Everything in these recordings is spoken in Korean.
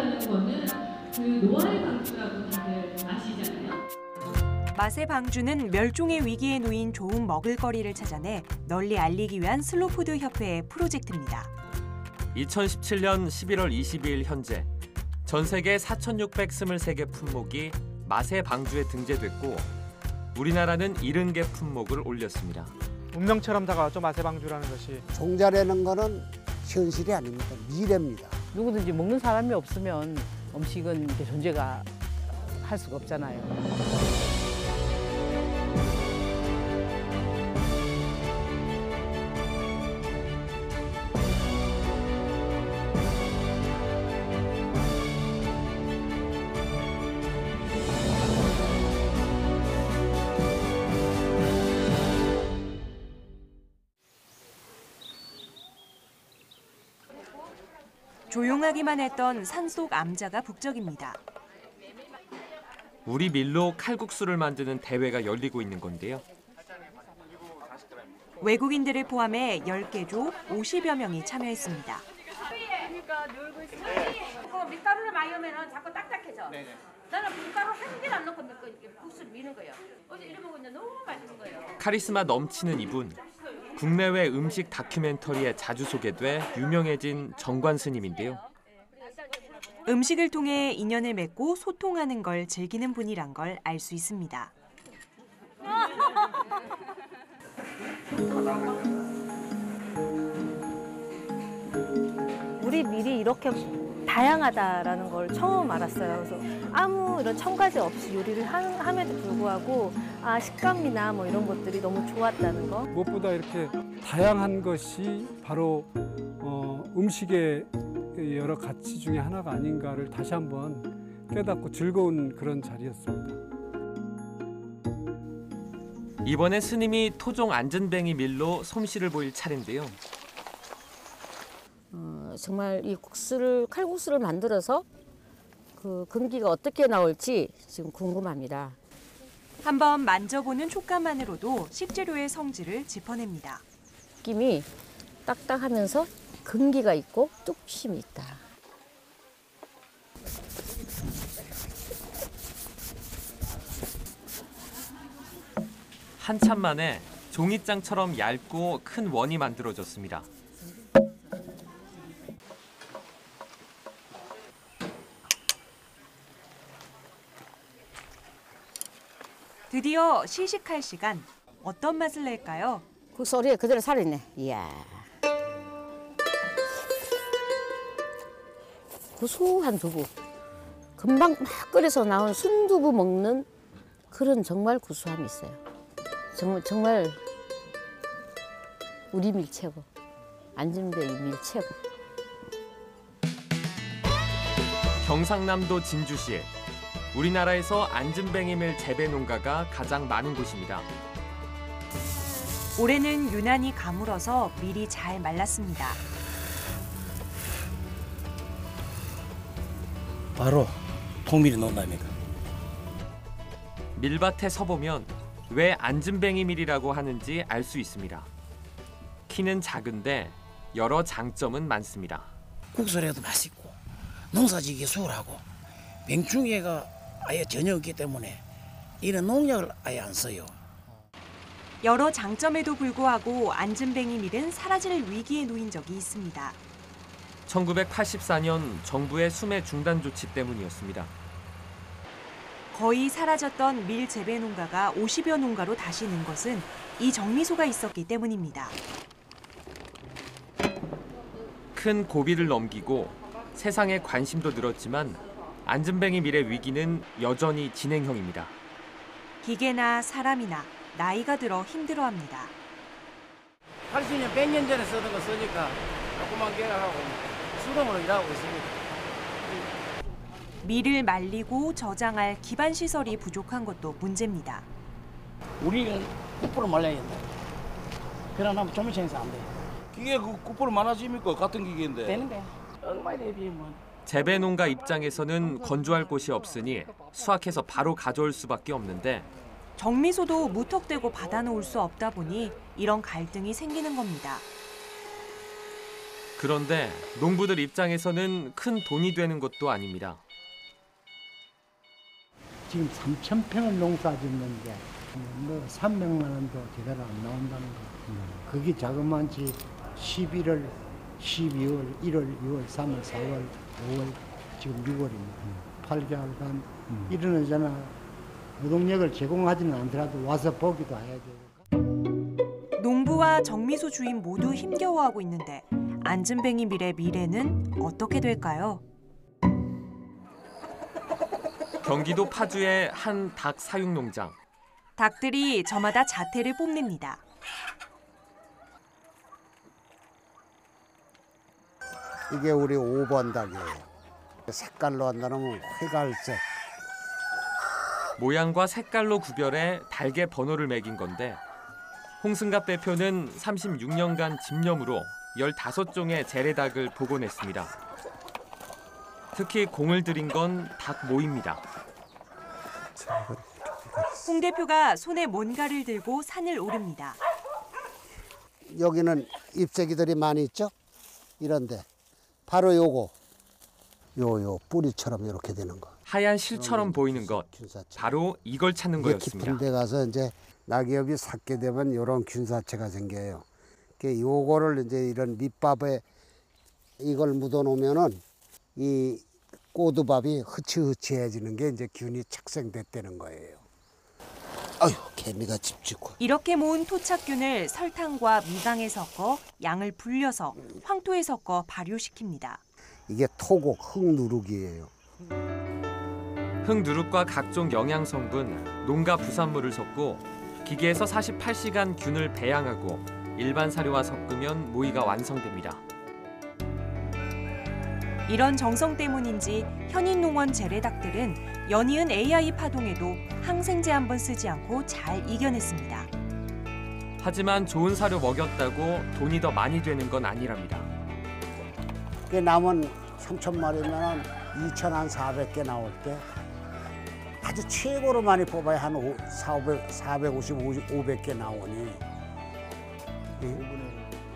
방주라는 거는 그 노아의 방주라고 다들 아시잖아요. 맛의 방주는 멸종의 위기에 놓인 좋은 먹을거리를 찾아내 널리 알리기 위한 슬로푸드 협회의 프로젝트입니다. 2017년 11월 22일 현재 전 세계 4,623개 품목이 맛의 방주에 등재됐고 우리나라는 70개 품목을 올렸습니다. 운명처럼 다가왔죠, 맛의 방주라는 것이. 종자라는 거는 현실이 아닙니다. 미래입니다. 누구든지 먹는 사람이 없으면 음식은 이렇게 존재가 할 수가 없잖아요. 조용하기만 했던 산속 암자가 북적입니다. 우리 밀로 칼국수를 만드는 대회가 열리고 있는 건데요. 외국인들을 포함해 10개 조 50여 명이 참여했습니다. 밀가루를 많이 넣으면 자꾸 딱딱해져. 나는 밀가루 한 개도 안 넣고 국수를 미는 거예요. 어제 이래 먹으면 너무 맛있는 거예요. 카리스마 넘치는 이분. 국내외 음식 다큐멘터리에 자주 소개돼 유명해진 정관 스님인데요. 음식을 통해 인연을 맺고 소통하는 걸 즐기는 분이란 걸 알 수 있습니다. 우리 밀이 이렇게 다양하다라는 걸 처음 알았어요. 그래서 아무 이런 첨가제 없이 요리를 함에도 불구하고 식감이나 뭐 이런 것들이 너무 좋았다는 거. 무엇보다 이렇게 다양한 것이 바로 음식의 여러 가치 중에 하나가 아닌가를 다시 한번 깨닫고 즐거운 그런 자리였습니다. 이번에 스님이 토종 안전뱅이 밀로 솜씨를 보일 차례인데요. 정말 이 칼국수를 만들어서 그 금기가 어떻게 나올지 지금 궁금합니다. 한번 만져보는 촉감만으로도 식재료의 성질을 짚어냅니다. 느낌이 딱딱하면서 금기가 있고 뚝심이 있다. 한참 만에 종이장처럼 얇고 큰 원이 만들어졌습니다. 드디어 시식할 시간. 어떤 맛을 낼까요? 그 소리에 그대로 살아있네. 이야. 고소한 두부. 금방 막 끓여서 나온 순두부 먹는 그런 정말 구수함이 있어요. 정말 우리 밀 최고. 안전뱅이 밀 최고. 경상남도 진주시. 우리나라에서 안전뱅이밀 재배 농가가 가장 많은 곳입니다. 올해는 유난히 가물어서 밀이 잘 말랐습니다. 바로 통밀이 논답니다. 밀밭에 서보면 왜 안전뱅이밀이라고 하는지 알 수 있습니다. 키는 작은데 여러 장점은 많습니다. 국수를 해도 맛있고 농사지기 수월하고 병충해가 아예 전혀 없기 때문에 이런 농약을 아예 안 써요. 여러 장점에도 불구하고 안전뱅이 밀은 사라질 위기에 놓인 적이 있습니다. 1984년 정부의 수매 중단 조치 때문이었습니다. 거의 사라졌던 밀 재배 농가가 50여 농가로 다시 는 것은 이 정미소가 있었기 때문입니다. 큰 고비를 넘기고 세상의 관심도 늘었지만 안전뱅이 밀의 위기는 여전히 진행형입니다. 기계나 사람이나 나이가 들어 힘들어합니다. 80년, 100년 전에 쓰던 거 쓰니까 조그만 개하고 수동으로 일하고 있습니다. 밀을 말리고 저장할 기반 시설이 부족한 것도 문제입니다. 우리는 9% 말려야 된다. 그러나 조미청에서 안 돼. 기계 그 9% 많아집니까? 같은 기계인데. 되는데 얼마에 대비하면. 재배 농가 입장에서는 건조할 곳이 없으니 수확해서 바로 가져올 수밖에 없는데 정미소도 무턱대고 받아놓을 수 없다 보니 이런 갈등이 생기는 겁니다. 그런데 농부들 입장에서는 큰 돈이 되는 것도 아닙니다. 지금 3,000평을 농사 짓는데 뭐 300만 원도 제대로 안 나온다는 거. 그게 자그마치 11월, 12월, 1월, 2월, 3월, 4월, 5월, 지금 6월입니다. 8개월간 이러잖아. 노동력을 제공하지는 않더라도 와서 보기도 해야죠. 농부와 정미소 주인 모두 힘겨워하고 있는데 안진뱅이 밀의 미래는 어떻게 될까요? 경기도 파주의 한 닭 사육 농장. 닭들이 저마다 자태를 뽐냅니다. 이게 우리 5번 닭이에요. 색깔로 한다면 회갈색. 모양과 색깔로 구별해 닭의 번호를 매긴 건데 홍승갑 대표는 36년간 집념으로 15종의 재래닭을 복원했습니다. 특히 공을 들인 건 닭 모입니다. 홍 대표가 손에 뭔가를 들고 산을 오릅니다. 여기는 잎새기들이 많이 있죠? 이런데 바로 요거 요 뿌리처럼 이렇게 되는 거. 하얀 실처럼 보이는 것, 바로 이걸 찾는 거였습니다. 깊은 데 가서 이제 낙엽이 삭게 되면 이런 균사체가 생겨요. 요거를 이제 이런 밑밥에 이걸 묻어 놓으면은 이 꼬두밥이 흐치흐치해지는 게 이제 균이 착생됐다는 거예요. 아유, 개미가 찝찝고. 이렇게 모은 토착균을 설탕과 미강에 섞어 양을 불려서 황토에 섞어 발효시킵니다. 이게 토곡 흙누룩이에요. 흙누룩과 각종 영양 성분, 농가 부산물을 섞고 기계에서 48시간 균을 배양하고 일반 사료와 섞으면 모이가 완성됩니다. 이런 정성 때문인지 현인농원 재래닭들은 연이은 AI 파동에도 항생제 한 번 쓰지 않고 잘 이겨냈습니다. 하지만 좋은 사료 먹였다고 돈이 더 많이 되는 건 아니랍니다. 남은 3,000마리면 2,400개 나올 때 아주 최고로 많이 뽑아야 한 450, 500개 나오니.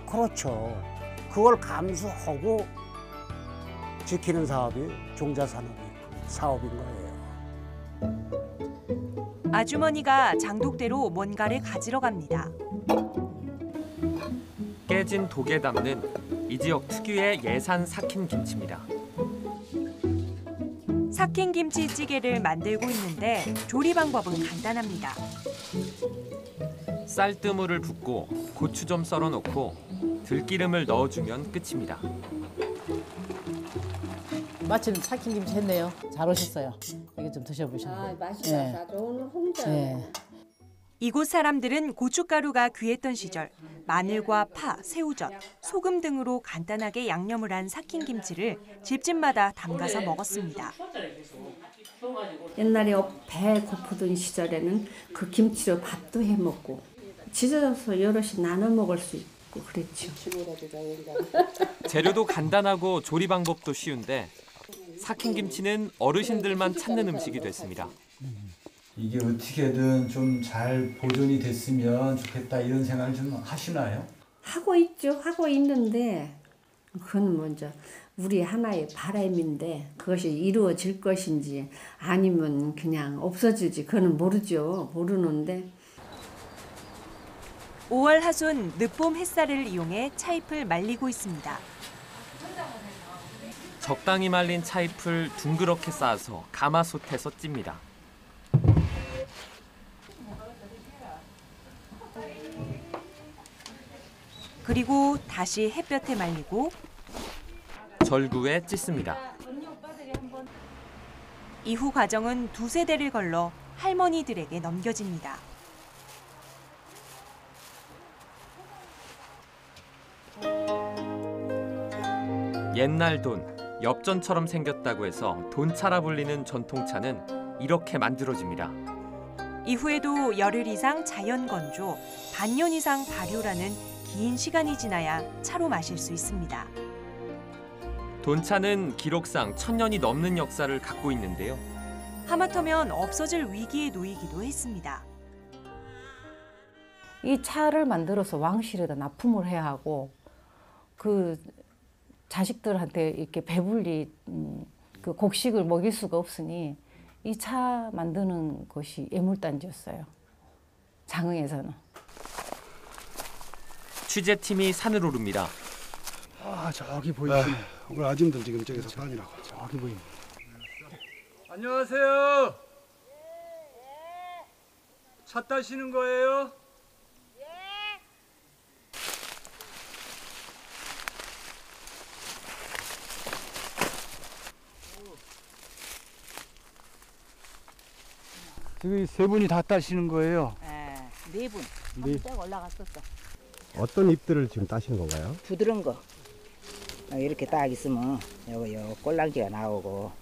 그렇죠. 그걸 감수하고 지키는 사업이 종자산업이 사업인 거예요. 아주머니가 장독대로 뭔가를 가지러 갑니다. 깨진 독에 담는 이 지역 특유의 예산 삭힌 김치입니다. 삭힌 김치찌개를 만들고 있는데 조리 방법은 간단합니다. 쌀뜨물을 붓고 고추 좀 썰어 놓고 들기름을 넣어주면 끝입니다. 마침 삭힌 김치 했네요. 잘 오셨어요. 이거 좀 드셔보셔요. 맛있다. 오늘 홍자. 이곳 사람들은 고춧가루가 귀했던 시절 마늘과 파, 새우젓, 소금 등으로 간단하게 양념을 한 삭힌 김치를 집집마다 담가서 먹었습니다. 옛날에 배 고프던 시절에는 그 김치로 밥도 해 먹고 지져서 여럿이 나눠 먹을 수 있고 그랬죠. 재료도 간단하고 조리 방법도 쉬운데 삭힌 김치는 어르신들만 찾는 음식이 됐습니다. 이게 어떻게든 좀 잘 보존이 됐으면 좋겠다 이런 생각을 좀 하시나요? 하고 있죠. 하고 있는데 그건 먼저 우리 하나의 바람인데 그것이 이루어질 것인지 아니면 그냥 없어질지 그건 모르죠. 모르는데 5월 하순 늦봄 햇살을 이용해 차잎을 말리고 있습니다. 적당히 말린 차잎을 둥그렇게 쌓아서 가마솥에서 찝니다. 그리고 다시 햇볕에 말리고 절구에 찢습니다. 이후 과정은 두세 대를 걸러 할머니들에게 넘겨집니다. 옛날 돈, 엽전처럼 생겼다고 해서 돈차라 불리는 전통차는 이렇게 만들어집니다. 이후에도 열흘 이상 자연 건조, 반년 이상 발효라는 긴 시간이 지나야 차로 마실 수 있습니다. 돈차는 기록상 1000년이 넘는 역사를 갖고 있는데요. 하마터면 없어질 위기에 놓이기도 했습니다. 이 차를 만들어서 왕실에다 납품을 해야 하고 그 자식들한테 이렇게 배불리 그 곡식을 먹일 수가 없으니 이 차 만드는 곳이 애물단지였어요. 장흥에서는. 취재팀이 산을 오릅니다. 아 저기 보이시네. 우리 아줌들 지금 저기서 다니라고. 저기 보이네. 안녕하세요. 차 따시는 거예요? 지금 세 분이 다 따시는 거예요? 네 분. 네. 한번 올라갔었어. 어떤 잎들을 지금 따시는 건가요? 부드러운 거. 이렇게 딱 있으면 요 꼴랑지가 나오고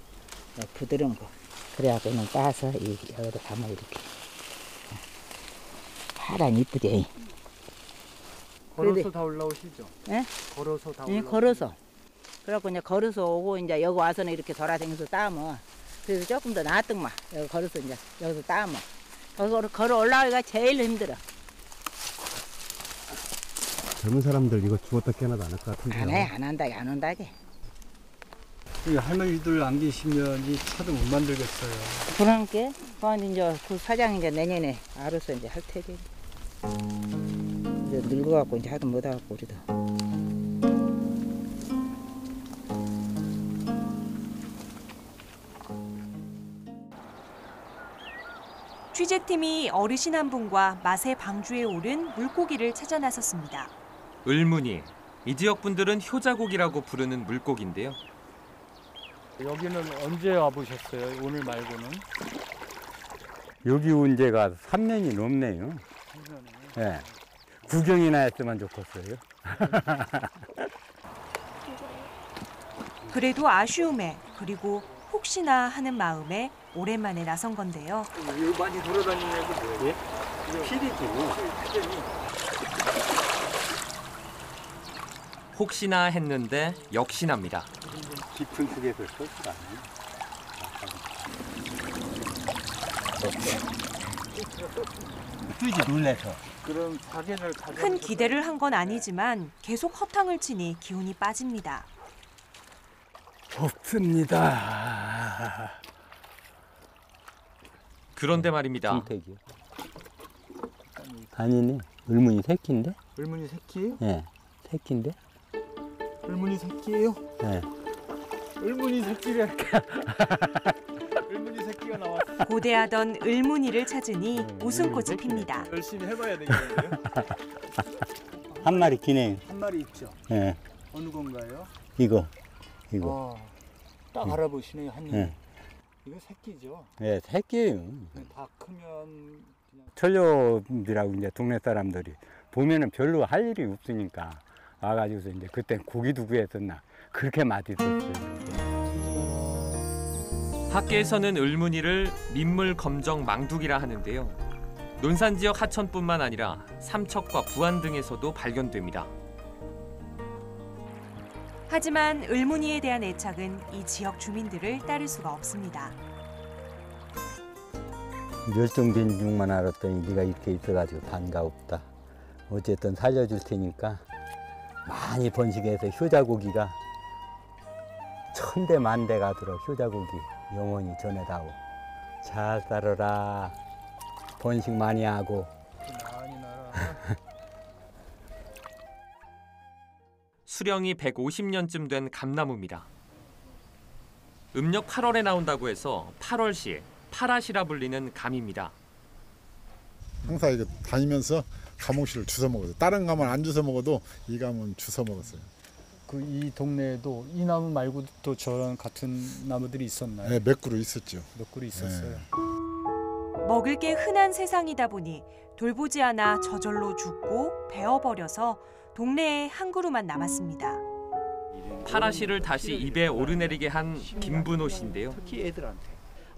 부드러운 거. 그래갖고는 따서 여기다 담아 이렇게. 파란 이쁘지. 걸어서 다 올라오시죠? 예? 걸어서 다 예, 올라오시죠? 걸어서. 그래갖고 이제 걸어서 오고 이제 여기 와서는 이렇게 돌아다니면서 따면 그래서 조금 더 나았더만. 여기 걸어서 이제 여기서 따면 걸어 올라가기가 제일 힘들어. 젊은 사람들 이거 죽었다 깨어나도 안 할 것 같은데요. 안 해, 안 한다게, 안 온다게. 이 할머니들 안 계시면 이 차도 못 만들겠어요. 그러니까 그건 이제 그 사장 이제 내년에 알아서 이제 할 테지. 이제 늙어갖고 이제 하도 못하고 우리도. 취재팀이 어르신 한 분과 맛의 방주에 오른 물고기를 찾아 나섰습니다. 을무늬. 이 지역 분들은 효자고기라고 부르는 물고기인데요. 여기는 언제 와보셨어요? 오늘 말고는? 여기 온 지가 3년이 넘네요. 예. 구경이나 했으면 좋겠어요. 그래도 아쉬움에 그리고 혹시나 하는 마음에 오랜만에 나선 건데요. 여기 많이 돌아다니는 애들 뭐예요? 피리지 뭐. 혹시나 했는데 역시납니다. 깊은 속에서 설수가 않아요. 뜨지 놀래서. 그럼 자기를 큰 기대를 한 건 아니지만 계속 허탕을 치니 기운이 빠집니다. 없습니다. 그런데 말입니다. 김태기요. 아니네. 을무늬 새끼인데? 을무늬 새끼예요? 예. 새끼인데? 을무늬 새끼예요? 예. 을무늬 새끼가 을무늬 새끼가 나왔어. 고대하던 을무늬를 찾으니 웃음꽃이 핍니다. 열심히 해봐야 되겠네요. 한 마리 기네요. 한 마리 있죠? 예. 어느 건가요? 이거. 딱 알아보시네요, 한님. 예. 이거 새끼죠? 예, 새끼예요. 다 크면 그냥 천료들하고 이제 동네 사람들이 보면은 별로 할 일이 없으니까 와가지고서 이제 그때 고기도 구했었나 그렇게 맛있었어요. 학계에서는 을무늬를 민물 검정 망둑이라 하는데요. 논산 지역 하천뿐만 아니라 삼척과 부안 등에서도 발견됩니다. 하지만 을무늬에 대한 애착은 이 지역 주민들을 따를 수가 없습니다. 멸종된 줄만 알았더니 네가 이렇게 있어가지고 반가웠다. 어쨌든 살려줄 테니까 많이 번식해서 효자고기가 천대 만대 가도록 효자고기 영원히 전해다오. 잘 살아라. 번식 많이 하고. 많이 날아. 수령이 150년쯤 된 감나무입니다. 음력 8월에 나온다고 해서 8월시, 파라시라 불리는 감입니다. 항상 이거 다니면서 감옥시를 주워 먹었어요. 다른 감은 안 주워 먹어도 이 감은 주워 먹었어요. 그 이 동네에도 이 나무 말고도 또 저런 같은 나무들이 있었나요? 네, 몇 그루 있었죠. 몇 그루 있었어요. 네. 먹을 게 흔한 세상이다 보니 돌보지 않아 저절로 죽고 베어버려서 동네에 한 그루만 남았습니다. 파라시를 다시 입에 오르내리게 한 김분호 씨인데요. 특히 애들한테.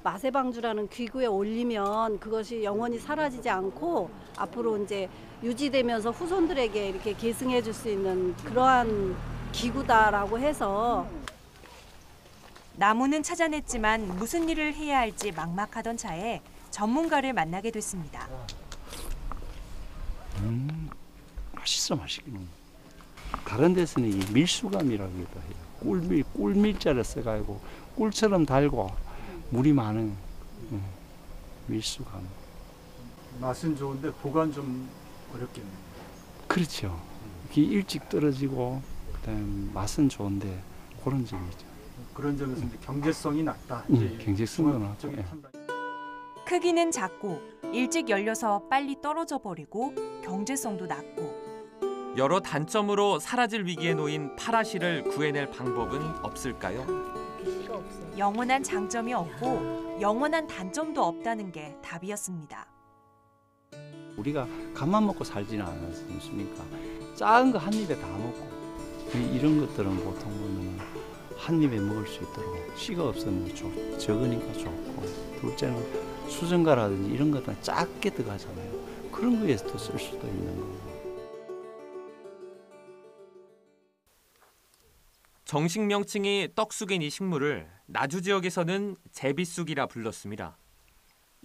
맛의 방주라는 기구에 올리면 그것이 영원히 사라지지 않고 앞으로 이제 유지되면서 후손들에게 이렇게 계승해 줄 수 있는 그러한 기구다라고 해서 나무는 찾아냈지만 무슨 일을 해야 할지 막막하던 차에 전문가를 만나게 됐습니다. 맛있어 맛있긴. 다른 데서는 이 밀수감이라기도 해요. 꿀밀자를 써가지고 꿀처럼 달고 물이 많은 밀수감. 맛은 좋은데 보관 좀 어렵겠네요. 그렇죠. 이게 일찍 떨어지고 그다음에 맛은 좋은데 그런 점이죠. 그런 점에서 이제 경제성이 낮다. 경제성도 낮고. 크기는 작고 일찍 열려서 빨리 떨어져 버리고 경제성도 낮고. 여러 단점으로 사라질 위기에 놓인 파라시를 구해낼 방법은 없을까요? 영원한 장점이 없고 영원한 단점도 없다는 게 답이었습니다. 우리가 밥만 먹고 살지는 않았습니까? 작은 거 한 입에 다 먹고 이런 것들은 보통 보면 한 입에 먹을 수 있도록 씨가 없으면 적으니까 좋고, 둘째는 수정가라든지 이런 것들은 작게 들어가잖아요. 그런 거에서도 쓸 수도 있는 거고. 정식 명칭이 떡쑥인 이 식물을 나주 지역에서는 제비쑥이라 불렀습니다.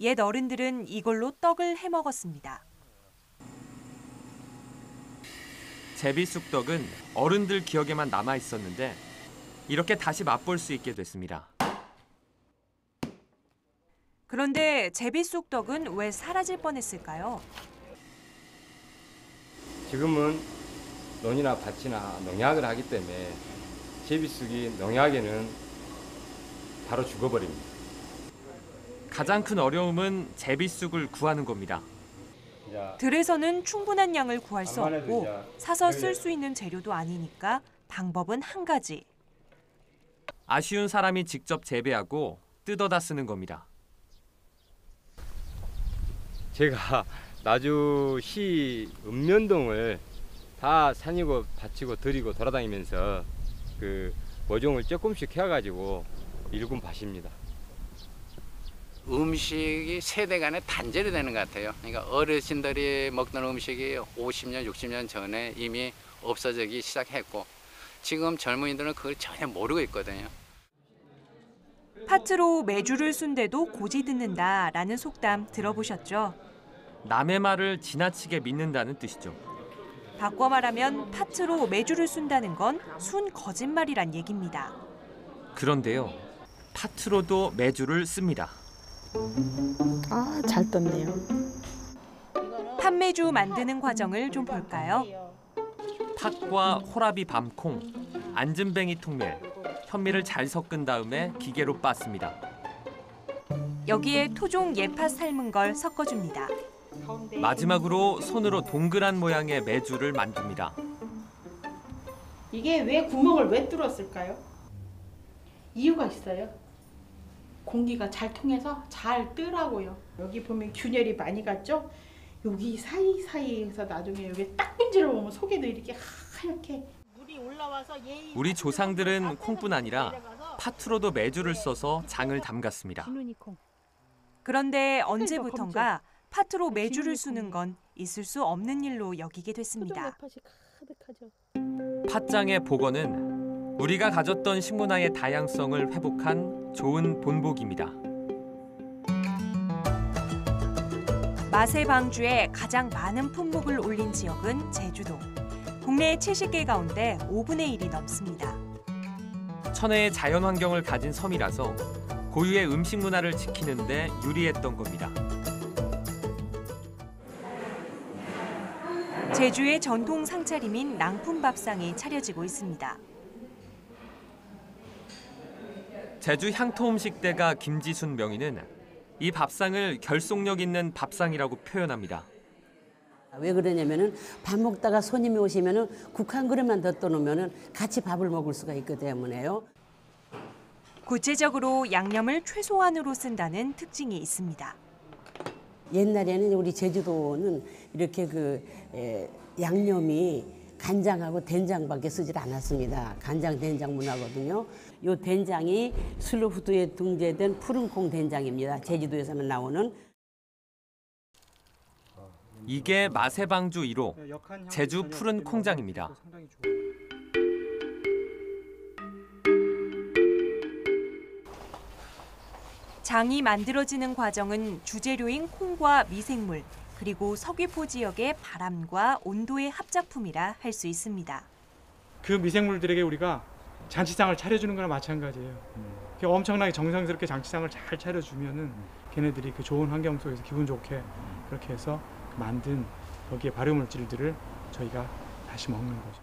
옛 어른들은 이걸로 떡을 해먹었습니다. 제비쑥떡은 어른들 기억에만 남아 있었는데 이렇게 다시 맛볼 수 있게 됐습니다. 그런데 제비쑥떡은 왜 사라질 뻔했을까요? 지금은 논이나 밭이나 농약을 하기 때문에 제비쑥이 농약에는 바로 죽어버립니다. 가장 큰 어려움은 제비쑥을 구하는 겁니다. 들에서는 충분한 양을 구할 수 없고 사서 쓸 수 있는 재료도 아니니까 방법은 한 가지. 아쉬운 사람이 직접 재배하고 뜯어다 쓰는 겁니다. 제가 나주시 읍면동을 다 산이고 밭이고 들이고 돌아다니면서 그 모종을 조금씩 해가지고 일군 밭입니다. 음식이 세대 간에 단절이 되는 것 같아요. 그러니까 어르신들이 먹던 음식이 50년, 60년 전에 이미 없어지기 시작했고 지금 젊은이들은 그걸 전혀 모르고 있거든요. 팥으로 메주를 순대도 고지 듣는다라는 속담 들어보셨죠? 남의 말을 지나치게 믿는다는 뜻이죠. 바꿔 말하면 팥으로 메주를 순다는 건 순 거짓말이란 얘기입니다. 그런데요, 팥으로도 메주를 씁니다. 아, 잘 떴네요. 팥메주 만드는 과정을 좀 볼까요? 팥과 호라비 밤콩, 안전뱅이 통밀, 현미를 잘 섞은 다음에 기계로 빻습니다. 여기에 토종 예팥 삶은 걸 섞어줍니다. 마지막으로 손으로 동그란 모양의 메주를 만듭니다. 이게 왜 구멍을 왜 뚫었을까요? 이유가 있어요. 공기가 잘 통해서 잘 뜨라고요. 여기 보면 균열이 많이 갔죠? 여기 사이사이에서 나중에 여기 딱 문질러 보면 속에도 이렇게 하얗게 물이 올라와서 우리 조상들은 콩뿐 아니라 팥으로도 메주를 써서 장을 담갔습니다. 그런데 언제부턴가 팥으로 메주를 수는 건 있을 수 없는 일로 여기게 됐습니다. 팥장의 복원은 우리가 가졌던 식문화의 다양성을 회복한 좋은 본보기입니다. 맛의 방주에 가장 많은 품목을 올린 지역은 제주도. 국내 70개 가운데 5분의 1이 넘습니다. 천혜의 자연 환경을 가진 섬이라서 고유의 음식 문화를 지키는 데 유리했던 겁니다. 제주의 전통 상차림인 낭품밥상이 차려지고 있습니다. 제주 향토음식대가 김지순 명인은 이 밥상을 결속력 있는 밥상이라고 표현합니다. 왜 그러냐면은 밥 먹다가 손님이 오시면은 국 한 그릇만 더 떠놓으면은 같이 밥을 먹을 수가 있기 때문에요. 구체적으로 양념을 최소한으로 쓴다는 특징이 있습니다. 옛날에는 우리 제주도는 이렇게 양념이 간장하고 된장밖에 쓰질 않았습니다. 간장 된장 문화거든요. 이 된장이 슬로푸드에 등재된 푸른콩 된장입니다. 제주도에서만 나오는. 이게 맛의 방주 1호, 제주 푸른 콩장입니다. 장이 만들어지는 과정은 주재료인 콩과 미생물, 그리고 서귀포 지역의 바람과 온도의 합작품이라 할 수 있습니다. 그 미생물들에게 우리가 잔치상을 차려주는 거나 마찬가지예요. 엄청나게 정성스럽게 잔치상을 잘 차려주면은 걔네들이 그 좋은 환경 속에서 기분 좋게 그렇게 해서 만든 거기에 발효물질들을 저희가 다시 먹는 거죠.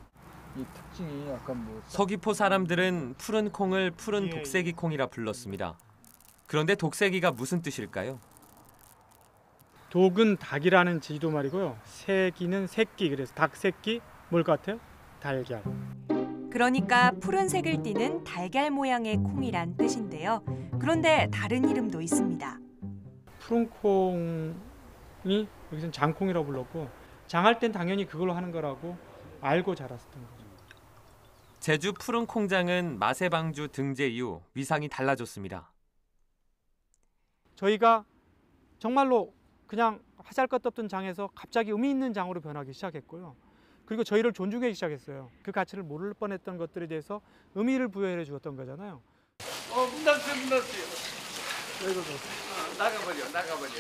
이 특징이 약간 뭐 서귀포 사람들은 푸른 콩을 푸른 독세기 콩이라 불렀습니다. 그런데 독세기가 무슨 뜻일까요? 독은 닭이라는 제주도 말이고요. 세기는 새끼, 그래서 닭 새끼 뭘 같아요? 달걀. 그러니까 푸른색을 띠는 달걀 모양의 콩이란 뜻인데요. 그런데 다른 이름도 있습니다. 푸른 콩이 여기서는 장콩이라고 불렀고 장할 땐 당연히 그걸로 하는 거라고 알고 자랐었던 거죠. 제주 푸른 콩장은 마세방주 등재 이후 위상이 달라졌습니다. 저희가 정말로 그냥 하잘것도 없던 장에서 갑자기 의미 있는 장으로 변하기 시작했고요. 그리고 저희를 존중하기 시작했어요. 그 가치를 모를 뻔했던 것들에 대해서 의미를 부여해 주었던 거잖아요. 문 닫았어요. 나가버려.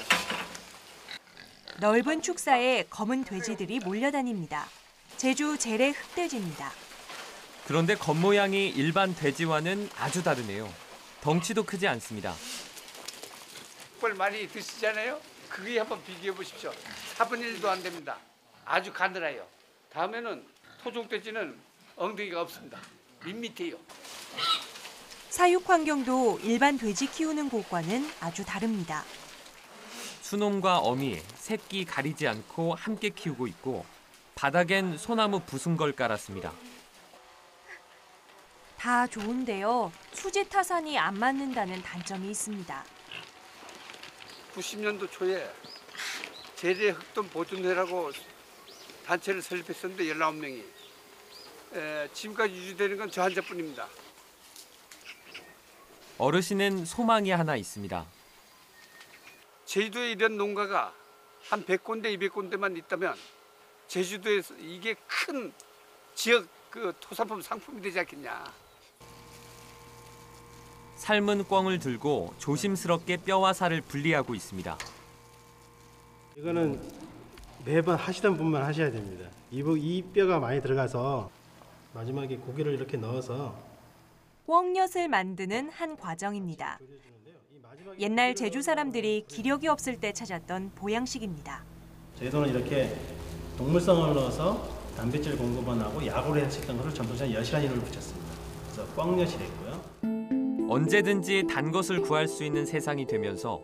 넓은 축사에 검은 돼지들이 몰려다닙니다. 제주 재래 흑돼지입니다. 그런데 겉모양이 일반 돼지와는 아주 다르네요. 덩치도 크지 않습니다. 족발 많이 드시잖아요. 그게 한번 비교해 보십시오. 4분의 1도 안 됩니다. 아주 가늘어요. 다음에는 토종돼지는 엉덩이가 없습니다. 밋밋해요. 사육 환경도 일반 돼지 키우는 곳과는 아주 다릅니다. 수놈과 어미, 새끼 가리지 않고 함께 키우고 있고 바닥엔 소나무 부순걸 깔았습니다. 다 좋은데요. 수지 타산이 안 맞는다는 단점이 있습니다. 90년도 초에 재래 흑돈 보존회라고 단체를 설립했었는데 19명이 지금까지 유지되는 건 저 한자뿐입니다. 어르신은 소망이 하나 있습니다. 제주도에 이런 농가가 한 100군데, 200군데만 있다면 제주도에서 이게 큰 지역 그 토산품 상품이 되지 않겠냐. 삶은 꿩을 들고 조심스럽게 뼈와 살을 분리하고 있습니다. 이거는 매번 하시던 분만 하셔야 됩니다. 이 뼈가 많이 들어가서 마지막에 고기를 이렇게 넣어서 꿩엿을 만드는 한 과정입니다. 옛날 제주 사람들이 기력이 없을 때 찾았던 보양식입니다. 제주도는 이렇게 동물성을 넣어서 단백질 공급만 하고 약으로 했었던 것을 전부전 엿이라는 이름을 붙였습니다. 그래서 꿩엿이 됐고요. 언제든지 단 것을 구할 수 있는 세상이 되면서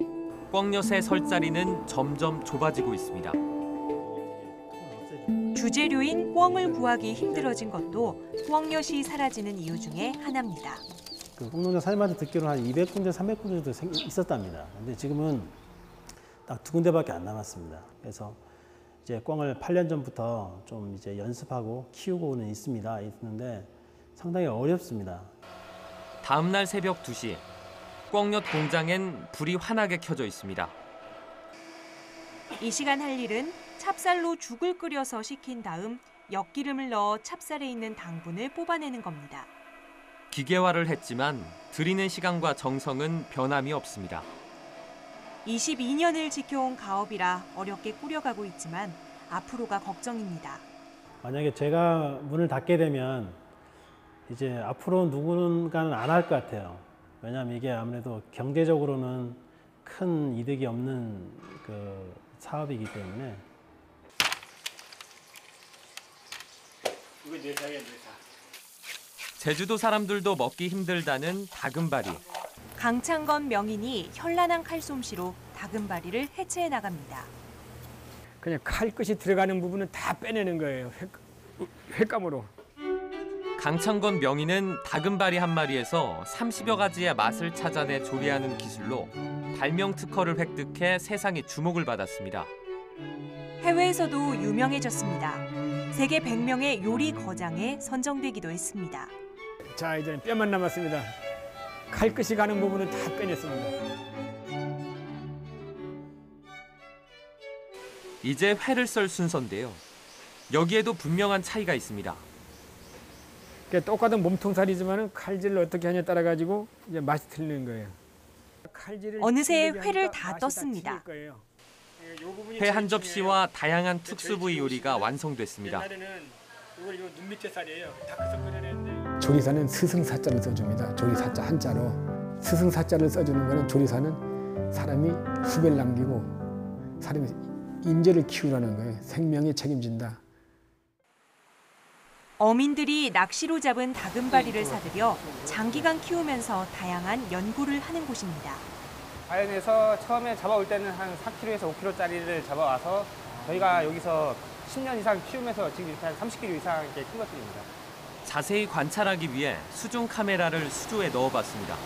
꿩엿의 설자리는 점점 좁아지고 있습니다. 주재료인 꿩을 구하기 힘들어진 것도 꿩엿이 사라지는 이유 중에 하나입니다. 그 꿩농장 사장님한테 듣기로는 한 200군데, 300군데 정도 있었답니다. 근데 지금은 딱 2군데밖에 안 남았습니다. 그래서 이제 꿩을 8년 전부터 좀 이제 연습하고 키우고는 있는데 상당히 어렵습니다. 다음 날 새벽 2시, 꿩엿 공장엔 불이 환하게 켜져 있습니다. 이 시간 할 일은 찹쌀로 죽을 끓여서 식힌 다음 엿기름을 넣어 찹쌀에 있는 당분을 뽑아내는 겁니다. 기계화를 했지만 들이는 시간과 정성은 변함이 없습니다. 22년을 지켜온 가업이라 어렵게 꾸려가고 있지만 앞으로가 걱정입니다. 만약에 제가 문을 닫게 되면 이제 앞으로 누군가는 안 할 것 같아요. 왜냐하면 이게 아무래도 경제적으로는 큰 이득이 없는 그 사업이기 때문에. 제주도 사람들도 먹기 힘들다는 다금바리. 강창건 명인이 현란한 칼솜씨로 다금바리를 해체해 나갑니다. 그냥 칼끝이 들어가는 부분은 다 빼내는 거예요. 횟감으로. 강창건 명인은 다금바리 한 마리에서 30여 가지의 맛을 찾아내 조리하는 기술로 발명 특허를 획득해 세상의 주목을 받았습니다. 해외에서도 유명해졌습니다. 세계 100명의 요리 거장에 선정되기도 했습니다. 자, 이제는 뼈만 남았습니다. 칼끝이 가는 부분은 다 빼냈습니다. 이제 회를 썰 순서인데요. 여기에도 분명한 차이가 있습니다. 똑같은 몸통살이지만 칼질을 어떻게 하냐에 따라 가지고 이제 맛이 틀리는 거예요. 어느새 회를 다 떴습니다. 회 한 접시와 다양한 특수 부위 요리가 완성됐습니다. 이거 눈 밑에 쌀이에요. 다크서클 해냈는데. 조리사는 스승사자를 써줍니다. 조리사자 한자로. 스승사자를 써주는 거는 조리사는 사람이 후배를 남기고 사람이 인재를 키우라는 거예요. 생명이 책임진다. 어민들이 낚시로 잡은 다금바리를 사들여 장기간 키우면서 다양한 연구를 하는 곳입니다. 자연에서 처음에 잡아올 때는 한 4kg에서 5kg짜리를 잡아와서 저희가 여기서 10년 이상 키우면서 지금 이렇게 한 30kg 이상 이렇게 큰 것들입니다. 자세히 관찰하기 위해 수중 카메라를 수조에 넣어봤습니다.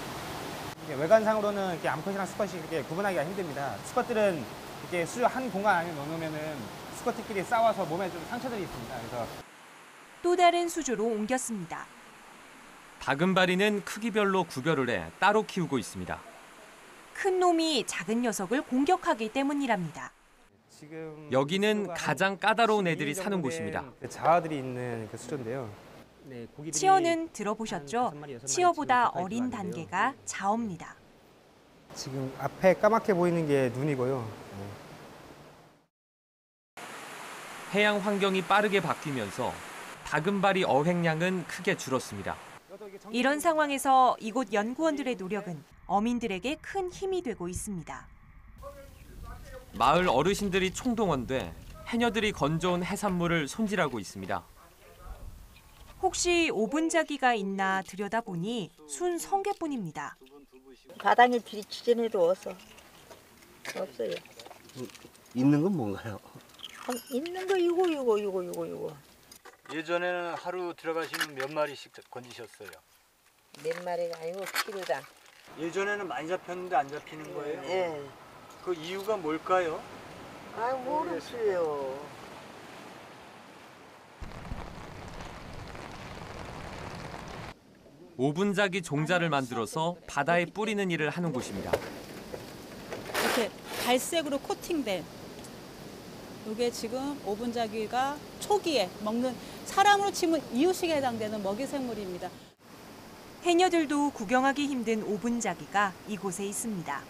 외관상으로는 이렇게 암컷이랑 수컷이 이렇게 구분하기가 힘듭니다. 수컷들은 이렇게 수조 한 공간 안에 넣어놓으면은 수컷들끼리 싸워서 몸에 좀 상처들이 있습니다. 그래서 또 다른 수조로 옮겼습니다. 다금바리는 크기별로 구별을 해 따로 키우고 있습니다. 큰 놈이 작은 녀석을 공격하기 때문이랍니다. 지금 여기는 가장 까다로운 애들이 사는 곳입니다. 자아들이 있는 그 수조인데요. 치어는 들어보셨죠? 치어보다 어린 단계가 자어입니다. 지금 앞에 까맣게 보이는 게 눈이고요. 해양 환경이 빠르게 바뀌면서 다금바리 어획량은 크게 줄었습니다. 이런 상황에서 이곳 연구원들의 노력은 어민들에게 큰 힘이 되고 있습니다. 마을 어르신들이 총동원돼 해녀들이 건져온 해산물을 손질하고 있습니다. 혹시 오분자기가 있나 들여다보니 순 성게뿐입니다. 바닥에 지진해도 없어요. 있는 건 뭔가요? 있는 거 이거. 예전에는 하루 들어가시면 몇 마리씩 건지셨어요? 몇 마리가 아니고 키로당. 예전에는 많이 잡혔는데 안 잡히는 거예요? 예. 그 이유가 뭘까요? 모르겠어요. 오분자기 종자를 만들어서 바다에 뿌리는 일을 하는 곳입니다. 이렇게 갈색으로 코팅된 이게 지금 오분자기가 초기에 먹는 사람으로 치면 이유식에 해당되는 먹이생물입니다. 해녀들도 구경하기 힘든 오분자기가 이곳에 있습니다.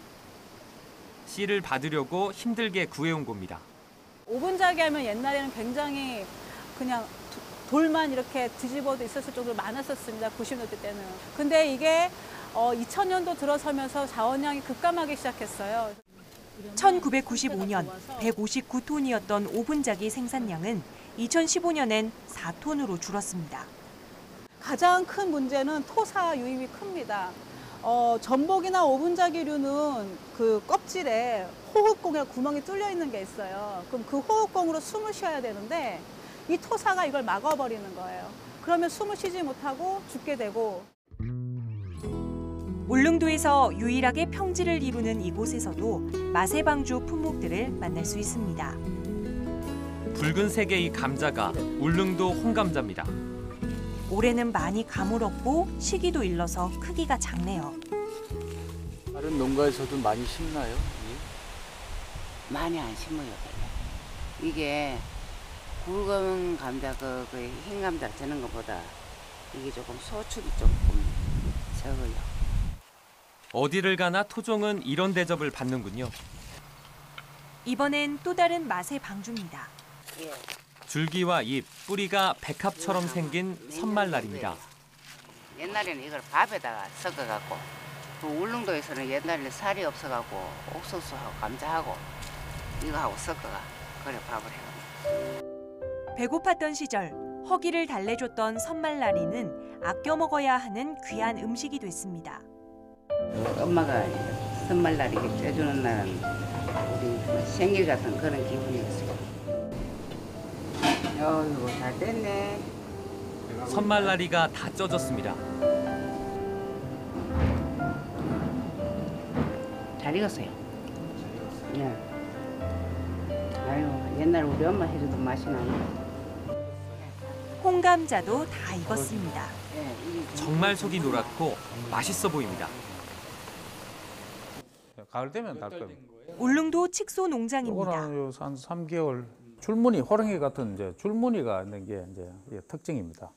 씨를 받으려고 힘들게 구해온 겁니다. 오분자기 하면 옛날에는 굉장히 그냥 돌만 이렇게 뒤집어도 있었을 정도로 많았었습니다. 90년대 때는. 근데 이게 2000년도 들어서면서 자원량이 급감하기 시작했어요. 1995년 159톤이었던 오분자기 생산량은 2015년엔 4톤으로 줄었습니다. 가장 큰 문제는 토사 유입이 큽니다. 전복이나 오분자기류는 그 껍질에 호흡공에 구멍이 뚫려 있는 게 있어요. 그럼 그 호흡공으로 숨을 쉬어야 되는데 이 토사가 이걸 막아버리는 거예요. 그러면 숨을 쉬지 못하고 죽게 되고. 울릉도에서 유일하게 평지를 이루는 이곳에서도 마세방주 품목들을 만날 수 있습니다. 붉은색의 이 감자가 울릉도 홍감자입니다. 올해는 많이 가물었고 시기도 일러서 크기가 작네요. 다른 농가에서도 많이 심나요? 많이 안 심어요. 이게 굵은 감자 흰 감자 저는 것보다 이게 조금 소출이 조금 적어요. 어디를 가나 토종은 이런 대접을 받는군요. 이번엔 또 다른 맛의 방주입니다. 줄기와 잎, 뿌리가 백합처럼 생긴 선말날입니다. 옛날에는 이걸 밥에다가 섞어갖고 그 울릉도에서는 옛날에 살이 없어갖고 옥수수하고 감자하고 이거하고 섞어가 그래 밥을 해요. 배고팠던 시절 허기를 달래줬던 선말나리는 아껴 먹어야 하는 귀한 음식이 됐습니다. 엄마가 선말날 이렇게 쪄주는 날은 우리 생일 같은 그런 기분이었어요. 어이구 잘 됐네. 선말나리가 다 쪄졌습니다. 잘 익었어요. 예. 아유 옛날 우리 엄마 해주던 맛이 나네. 홍감자도 다 익었습니다. 정말 속이 노랗고 맛있어 보입니다. 가을 되면 달 겁니다. 울릉도 칡소 농장입니다. 이거는 한 3개월 줄무늬 호랑이 같은 이제 줄무늬가 있는 게 이제 특징입니다.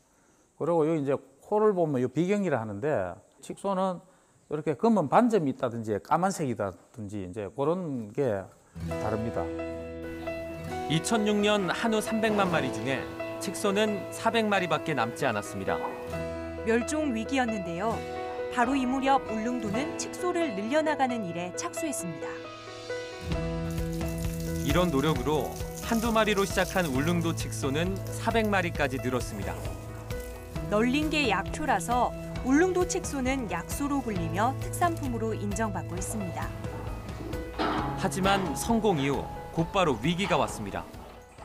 그리고 여기 이제 코를 보면 이 비경이라 하는데 칡소는 이렇게 검은 반점이 있다든지 까만색이다든지 이제 그런 게 다릅니다. 2006년 한우 300만 마리 중에 칙소는 400마리밖에 남지 않았습니다. 멸종 위기였는데요. 바로 이 무렵 울릉도는 칙소를 늘려나가는 일에 착수했습니다. 이런 노력으로 한두 마리로 시작한 울릉도 칙소는 400마리까지 늘었습니다. 널린 게 약초라서 울릉도 칙소는 약소로 불리며 특산품으로 인정받고 있습니다. 하지만 성공 이후 곧바로 위기가 왔습니다.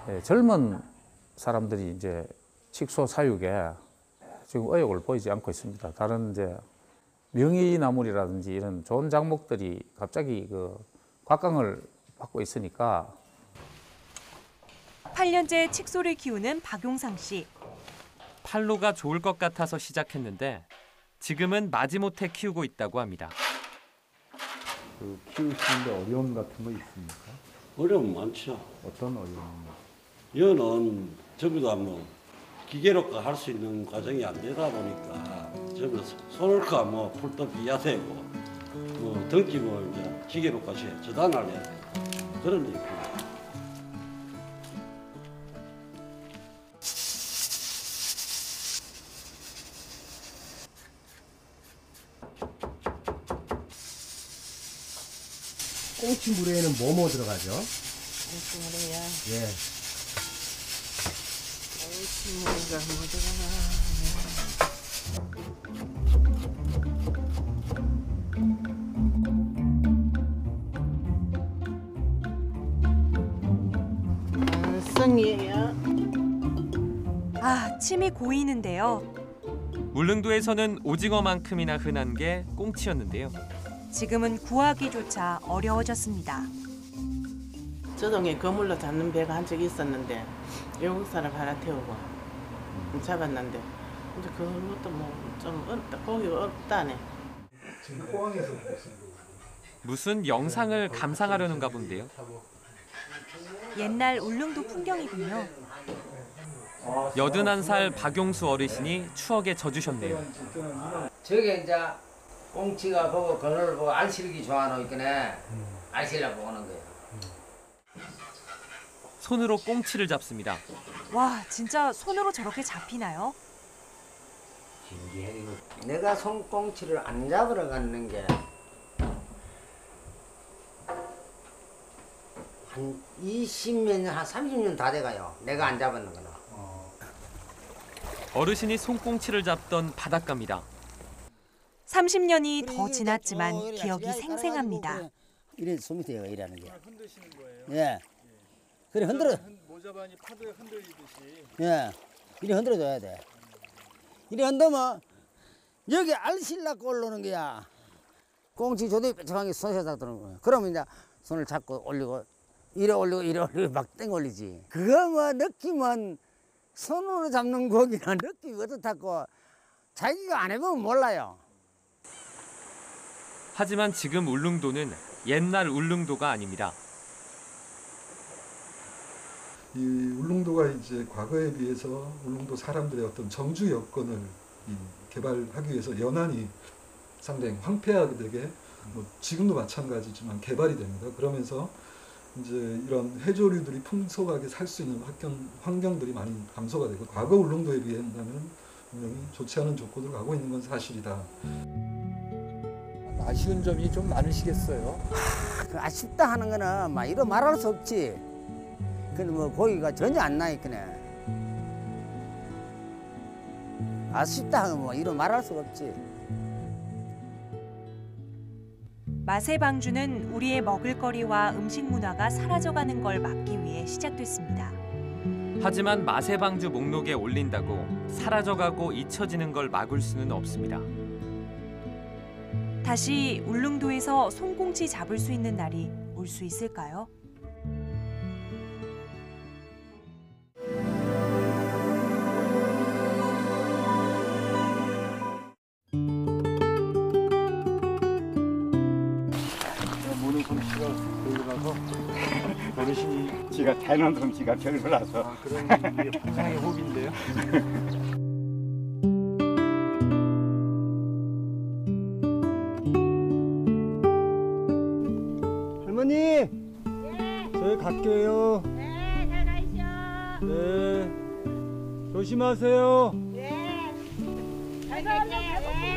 네, 젊은 사람들이 이제 칙소 사육에 지금 의욕을 보이지 않고 있습니다. 다른 이제 명이나물이라든지 이런 좋은 작목들이 갑자기 그 곽강을 받고 있으니까 8년째 칙소를 키우는 박용상 씨. 판로가 좋을 것 같아서 시작했는데 지금은 마지못해 키우고 있다고 합니다. 그 키우시는데 어려움 같은 거 있습니까? 어려움 많죠. 어떤 어려움이? 이거는 전부 다 뭐 기계로 할 수 있는 과정이 안 되다 보니까 전부 손을까 뭐 풀도 비야 되고 뭐 등기 뭐 이제 기계로까지 저단을 해야 되고 그런 일이 있고. 꽁치물에는 뭐뭐 들어가죠? 꽁치물에야. 예. 꽁치물에가 뭐 들어가나. 성이에요. 아, 침이 고이는데요. 울릉도에서는 오징어만큼이나 흔한 게 꽁치였는데요. 지금은 구하기조차 어려워졌습니다. 저동에 거물로 잡는 배가 한 적이 있었는데 외국 사람 하나 태우고 잡았는데 이제 그것도 뭐 좀 고기가 없다네. 지금 포항에서 무슨 영상을 감상하려는가 본데요. 옛날 울릉도 풍경이군요. 81살 박용수 어르신이 추억에 젖으셨네요. 저게 이제 꽁치가 보고 그늘을 보고 알씨르기 좋아하는 있거네. 알씨르 보는 거예요. 손으로 꽁치를 잡습니다. 와, 진짜 손으로 저렇게 잡히나요? 내가 손꽁치를 안 잡으러 갔는 게 한 20몇 년, 한 30년 다 돼가요. 내가 안 잡았는 거는. 어르신이 손꽁치를 잡던 바닷가입니다. 30년이 더 지났지만 기억이 생생합니다. 이래 손 밑에 일하는 게. 흔드시는 거예요? 예. 그래 흔들어. 모자반이 파도에 흔들리듯이. 예. 이래 흔들어줘야 돼. 이래 흔들면 여기 알실라고 올라오는 거야. 꽁치 조대 뾰족하게 손에다 들어오는 거야. 그러면 이제 손을 잡고 올리고 이래 올리고 막 땡 올리지. 그거 뭐 느낌은 손으로 잡는 고기나 느낌이 어떻다고 자기가 안 해보면 몰라요. 하지만 지금 울릉도는 옛날 울릉도가 아닙니다. 이 울릉도가 이제 과거에 비해서 울릉도 사람들의 어떤 정주 여건을 개발하기 위해서 연안이 상당히 황폐하게 뭐 지금도 마찬가지지만 개발이 됩니다. 그러면서 이제 이런 해조류들이 풍속하게 살 수 있는 환경들이 많이 감소가 되고 과거 울릉도에 비한다면 분명히 좋지 않은 조건으로 가고 있는 건 사실이다. 아쉬운 점이 좀 많으시겠어요? 그 아쉽다 하는 거는 막 이런 말할 수 없지. 근데 뭐 고기가 전혀 안 나있거네. 아쉽다 하면 뭐 이런 말할 수 없지. 맛의 방주는 우리의 먹을거리와 음식 문화가 사라져가는 걸 막기 위해 시작됐습니다. 하지만 맛의 방주 목록에 올린다고 사라져가고 잊혀지는 걸 막을 수는 없습니다. 다시 울릉도에서 손꽁치 잡을 수 있는 날이 올 수 있을까요? 모는 솜씨가 별로라서 어르신이 지가 대는 솜씨가 별로라서. 아, 그런 게 환상의 호흡인데요. 할머니. 저희 갈게요. 네, 잘 가시오. 네. 조심하세요. 네. 잘 가요.